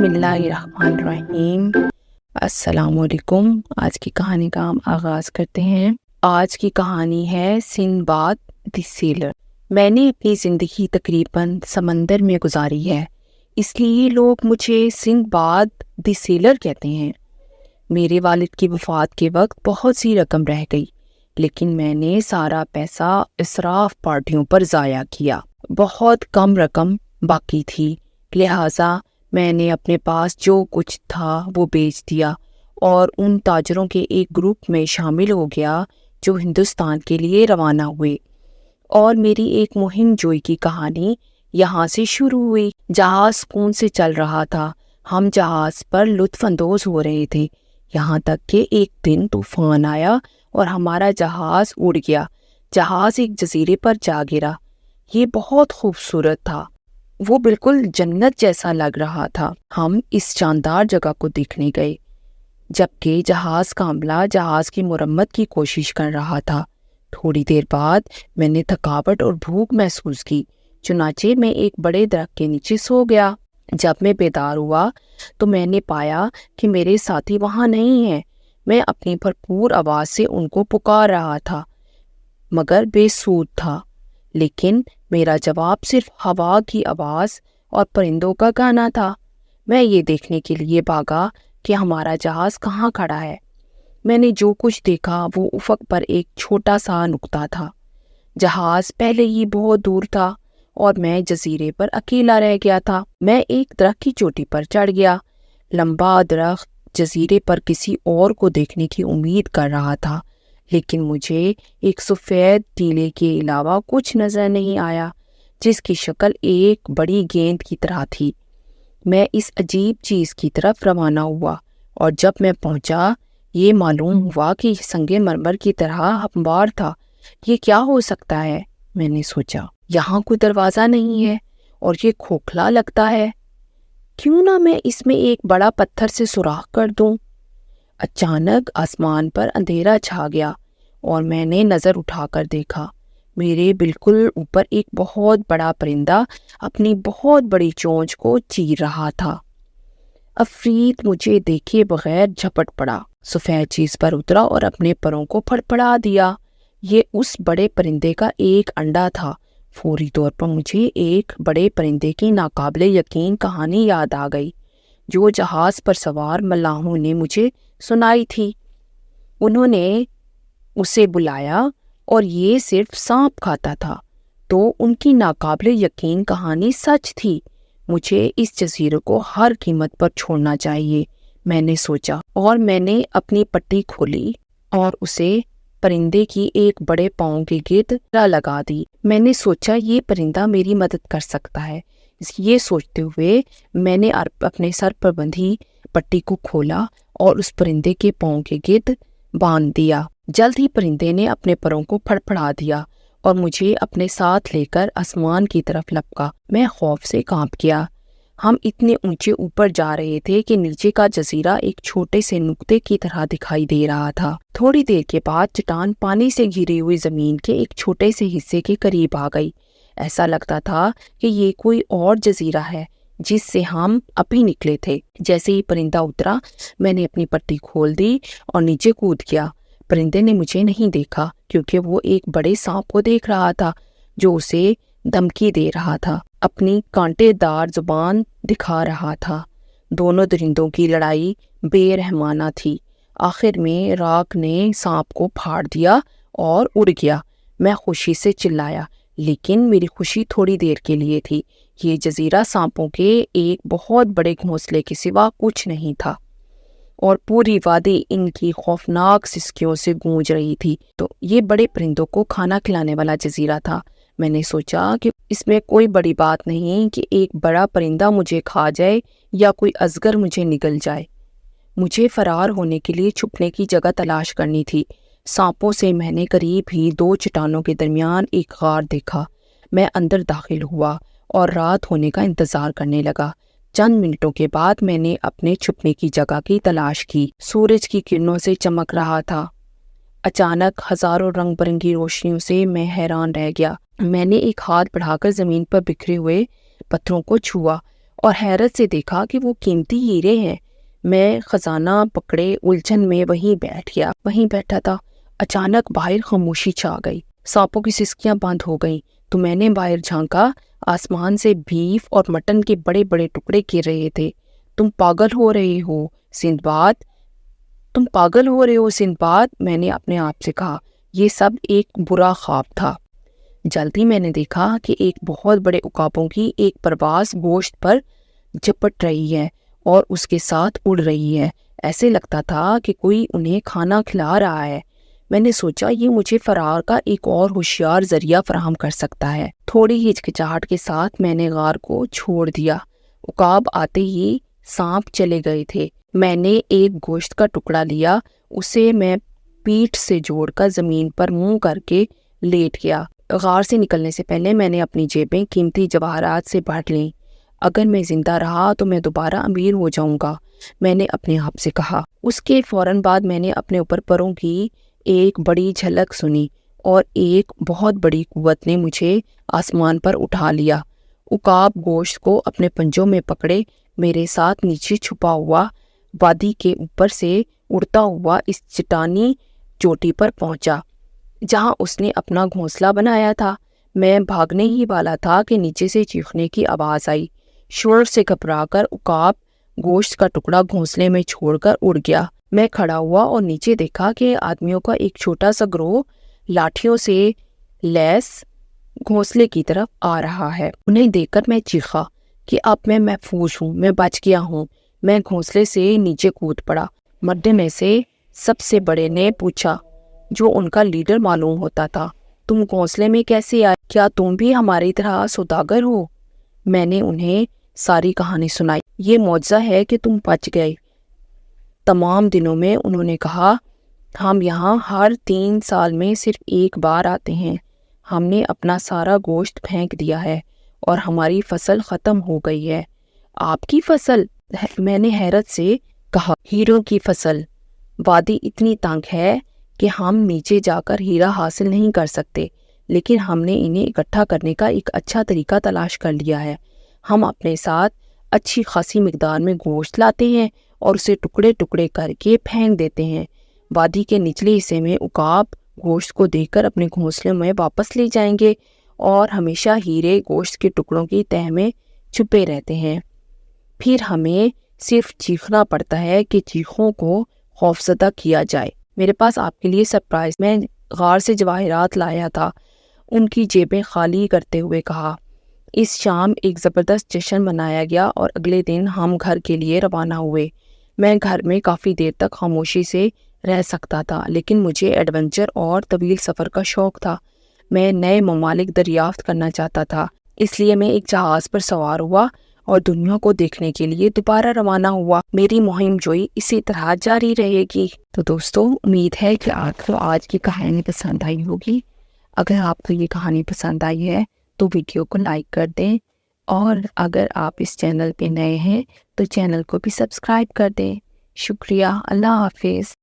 بسم اللہ الرحمن الرحیم۔ السلام علیکم۔ آج کی کہانی کا ہم آغاز کرتے ہیں۔ آج کی کہانی ہے سندباد دی سیلر۔ میں نے اپنی زندگی تقریباً سمندر میں گزاری ہے، اس لیے لوگ مجھے سندباد دی سیلر کہتے ہیں۔ میرے والد کی وفات کے وقت بہت سی رقم رہ گئی، لیکن میں نے سارا پیسہ اسراف پارٹیوں پر ضائع کیا۔ بہت کم رقم باقی تھی، لہٰذا میں نے اپنے پاس جو کچھ تھا وہ بیچ دیا اور ان تاجروں کے ایک گروپ میں شامل ہو گیا جو ہندوستان کے لیے روانہ ہوئے، اور میری ایک مہم جوئی کی کہانی یہاں سے شروع ہوئی۔ جہاز سکون سے چل رہا تھا، ہم جہاز پر لطف اندوز ہو رہے تھے، یہاں تک کہ ایک دن طوفان آیا اور ہمارا جہاز اڑ گیا۔ جہاز ایک جزیرے پر جا گرا۔ یہ بہت خوبصورت تھا، وہ بالکل جنت جیسا لگ رہا تھا۔ ہم اس شاندار جگہ کو دیکھنے گئے، جبکہ جہاز کا عملہ جہاز کی مرمت کی کوشش کر رہا تھا۔ تھوڑی دیر بعد میں نے تھکاوٹ اور بھوک محسوس کی، چنانچہ میں ایک بڑے درخت کے نیچے سو گیا۔ جب میں بیدار ہوا تو میں نے پایا کہ میرے ساتھی وہاں نہیں ہیں۔ میں اپنی بھرپور آواز سے ان کو پکار رہا تھا، مگر بے سود تھا، لیکن میرا جواب صرف ہوا کی آواز اور پرندوں کا گانا تھا۔ میں یہ دیکھنے کے لیے بھاگا کہ ہمارا جہاز کہاں کھڑا ہے۔ میں نے جو کچھ دیکھا وہ افق پر ایک چھوٹا سا نقطہ تھا۔ جہاز پہلے ہی بہت دور تھا اور میں جزیرے پر اکیلا رہ گیا تھا۔ میں ایک درخت کی چوٹی پر چڑھ گیا۔ لمبا درخت جزیرے پر کسی اور کو دیکھنے کی امید کر رہا تھا، لیکن مجھے ایک سفید ٹیلے کے علاوہ کچھ نظر نہیں آیا، جس کی شکل ایک بڑی گیند کی طرح تھی۔ میں اس عجیب چیز کی طرف روانہ ہوا، اور جب میں پہنچا یہ معلوم ہوا کہ یہ سنگ مرمر کی طرح ہموار تھا۔ یہ کیا ہو سکتا ہے؟ میں نے سوچا۔ یہاں کوئی دروازہ نہیں ہے اور یہ کھوکھلا لگتا ہے۔ کیوں نہ میں اس میں ایک بڑا پتھر سے سوراخ کر دوں؟ اچانک آسمان پر اندھیرا چھا گیا اور میں نے نظر اٹھا کر دیکھا۔ میرے بالکل اوپر ایک بہت بڑا پرندہ اپنی بہت بڑی چونچ کو چیر رہا تھا۔ عفریت مجھے دیکھے بغیر جھپٹ پڑا، سفید چیز پر اترا اور اپنے پروں کو پھڑپڑا دیا۔ یہ اس بڑے پرندے کا ایک انڈا تھا۔ فوری طور پر مجھے ایک بڑے پرندے کی ناقابل یقین کہانی یاد آ گئی جو جہاز پر سوار ملاحوں نے مجھے سنائی تھی۔ انہوں نے اسے بلایا اور یہ صرف سانپ کھاتا تھا، تو ان کی ناقابل یقین کہانی سچ تھی۔ مجھے اس جزیرے کو ہر قیمت پر چھوڑنا چاہیے، میں نے سوچا، اور میں نے اپنی پٹی کھولی اور اسے پرندے کی ایک بڑے پاؤں کے گرد لگا دی۔ میں نے سوچا یہ پرندہ میری مدد کر سکتا ہے۔ یہ سوچتے ہوئے میں نے اپنے سر پر بندھی پٹی کو کھولا اور اس پرندے کے پاؤں کے گرد باندھ دیا۔ جلد ہی پرندے نے اپنے پروں کو پھڑپڑا دیا اور مجھے اپنے ساتھ لے کر آسمان کی طرف لپکا۔ میں خوف سے کانپ گیا۔ ہم اتنے اونچے اوپر جا رہے تھے کہ نیچے کا جزیرہ ایک چھوٹے سے نقطے کی طرح دکھائی دے رہا تھا۔ تھوڑی دیر کے بعد چٹان پانی سے گھری ہوئی زمین کے ایک چھوٹے سے حصے کے قریب آ گئی۔ ایسا لگتا تھا کہ یہ کوئی اور جزیرہ ہے جس سے ہم ابھی نکلے تھے۔ جیسے ہی پرندہ اترا، میں نے اپنی پٹی کھول دی اور نیچے کود گیا۔ پرندے نے مجھے نہیں دیکھا کیونکہ وہ ایک بڑے سانپ کو دیکھ رہا تھا جو اسے دھمکی دے رہا تھا، اپنی کانٹے دار زبان دکھا رہا تھا۔ دونوں درندوں کی لڑائی بے رحمانہ تھی۔ آخر میں راک نے سانپ کو پھاڑ دیا اور اڑ گیا۔ میں خوشی سے چلایا، لیکن میری خوشی تھوڑی دیر کے لیے تھی۔ یہ جزیرہ سانپوں کے ایک بہت بڑے گھونسلے کے سوا کچھ نہیں تھا، اور پوری وادی ان کی خوفناک سسکیوں سے گونج رہی تھی۔ تو یہ بڑے پرندوں کو کھانا کھلانے والا جزیرہ تھا۔ میں نے سوچا کہ اس میں کوئی بڑی بات نہیں کہ ایک بڑا پرندہ مجھے کھا جائے یا کوئی اژگر مجھے نگل جائے۔ مجھے فرار ہونے کے لیے چھپنے کی جگہ تلاش کرنی تھی۔ سانپوں سے میں نے قریب ہی 2 چٹانوں کے درمیان ایک غار دیکھا۔ میں اندر داخل ہوا اور رات ہونے کا انتظار کرنے لگا۔ چند منٹوں کے بعد میں نے اپنے چھپنے کی جگہ کی تلاش کی۔ سورج کی کرنوں سے چمک رہا تھا۔ اچانک ہزاروں رنگ برنگی روشنیوں سے میں حیران رہ گیا۔ میں نے ایک ہاتھ بڑھا کر زمین پر بکھرے ہوئے پتھروں کو چھوا اور حیرت سے دیکھا کہ وہ قیمتی ہیرے ہیں۔ میں خزانہ پکڑے الجھن میں وہیں بیٹھا تھا۔ اچانک باہر خاموشی چھا گئی، سانپوں کی سسکیاں بند ہو گئیں تو میں نے باہر جھانکا۔ آسمان سے بیف اور مٹن کے بڑے بڑے ٹکڑے گر رہے تھے۔ تم پاگل ہو رہے ہو سندباد، میں نے اپنے آپ سے کہا۔ یہ سب ایک برا خواب تھا۔ جلدی میں نے دیکھا کہ ایک بہت بڑے عقابوں کی ایک پرواز گوشت پر جھپٹ رہی ہے اور اس کے ساتھ اڑ رہی ہے۔ ایسے لگتا تھا کہ کوئی انہیں کھانا کھلا رہا ہے۔ میں نے سوچا یہ مجھے فرار کا ایک اور ہوشیار ذریعہ فراہم کر سکتا ہے۔ تھوڑی ہچکچاہٹ کے ساتھ میں نے غار کو چھوڑ دیا۔ عقاب آتے ہی سانپ چلے گئے تھے۔ میں نے ایک گوشت کا ٹکڑا لیا، اسے میں پیٹھ سے جوڑ کر زمین پر منہ کر کے لیٹ گیا۔ غار سے نکلنے سے پہلے میں نے اپنی جیبیں قیمتی جواہرات سے بھر لیں۔ اگر میں زندہ رہا تو میں دوبارہ امیر ہو جاؤں گا، میں نے اپنے آپ سے کہا۔ اس کے فوراً بعد میں نے اپنے اوپر پروں کی ایک بڑی جھلک سنی اور ایک بہت بڑی قوت نے مجھے آسمان پر اٹھا لیا۔ عقاب گوشت کو اپنے پنجوں میں پکڑے میرے ساتھ نیچے چھپا ہوا وادی کے اوپر سے اڑتا ہوا اس چٹانی چوٹی پر پہنچا جہاں اس نے اپنا گھونسلہ بنایا تھا۔ میں بھاگنے ہی والا تھا کہ نیچے سے چیخنے کی آواز آئی۔ شور سے گھبرا کر عقاب گوشت کا ٹکڑا گھونسلے میں چھوڑ کر اڑ گیا۔ میں کھڑا ہوا اور نیچے دیکھا کہ آدمیوں کا ایک چھوٹا سا گروہ لاٹھیوں سے لیس گھونسلے کی طرف آ رہا ہے۔ انہیں دیکھ کر میں چیخا کہ اب میں محفوظ ہوں، میں بچ گیا ہوں۔ میں گھونسلے سے نیچے کود پڑا۔ مردے میں سے سب سے بڑے نے پوچھا، جو ان کا لیڈر معلوم ہوتا تھا، تم گھونسلے میں کیسے آئے؟ کیا تم بھی ہماری طرح سوداگر ہو؟ میں نے انہیں ساری کہانی سنائی۔ یہ معجزہ ہے کہ تم بچ گئے۔ تمام دنوں میں انہوں نے کہا، ہم یہاں ہر 3 سال میں صرف ایک بار آتے ہیں۔ ہم نے اپنا سارا گوشت پھینک دیا ہے اور ہماری فصل ختم ہو گئی ہے۔ آپ کی فصل؟ میں نے حیرت سے کہا، ہیروں کی فصل۔ وادی اتنی تنگ ہے کہ ہم نیچے جا کر ہیرا حاصل نہیں کر سکتے، لیکن ہم نے انہیں اکٹھا کرنے کا ایک اچھا طریقہ تلاش کر لیا ہے۔ ہم اپنے ساتھ اچھی خاصی مقدار میں گوشت لاتے ہیں اور اسے ٹکڑے ٹکڑے کر کے پھینک دیتے ہیں۔ وادی کے نچلے حصے میں عقاب گوشت کو دیکھ کر اپنے گھونسلے میں واپس لے جائیں گے اور ہمیشہ ہیرے گوشت کے ٹکڑوں کی تہہ میں چھپے رہتے ہیں۔ پھر ہمیں صرف چیخنا پڑتا ہے کہ چیخوں کو خوفزدہ کیا جائے۔ میرے پاس آپ کے لیے سرپرائز، میں غار سے جواہرات لایا تھا، ان کی جیبیں خالی کرتے ہوئے کہا۔ اس شام ایک زبردست جشن منایا گیا اور اگلے دن ہم گھر کے لیے روانہ ہوئے۔ میں گھر میں کافی دیر تک خاموشی سے رہ سکتا تھا، لیکن مجھے ایڈونچر اور طویل سفر کا شوق تھا۔ میں نئے ممالک دریافت کرنا چاہتا تھا، اس لیے میں ایک جہاز پر سوار ہوا اور دنیا کو دیکھنے کے لیے دوبارہ روانہ ہوا۔ میری مہم جوئی اسی طرح جاری رہے گی۔ تو دوستو، امید ہے کہ آپ کو آج کی کہانی پسند آئی ہوگی۔ اگر آپ کو یہ کہانی پسند آئی ہے تو ویڈیو کو لائک کر دیں، اور اگر آپ اس چینل پہ نئے ہیں تو چینل کو بھی سبسکرائب کر دیں۔ شکریہ، اللہ حافظ۔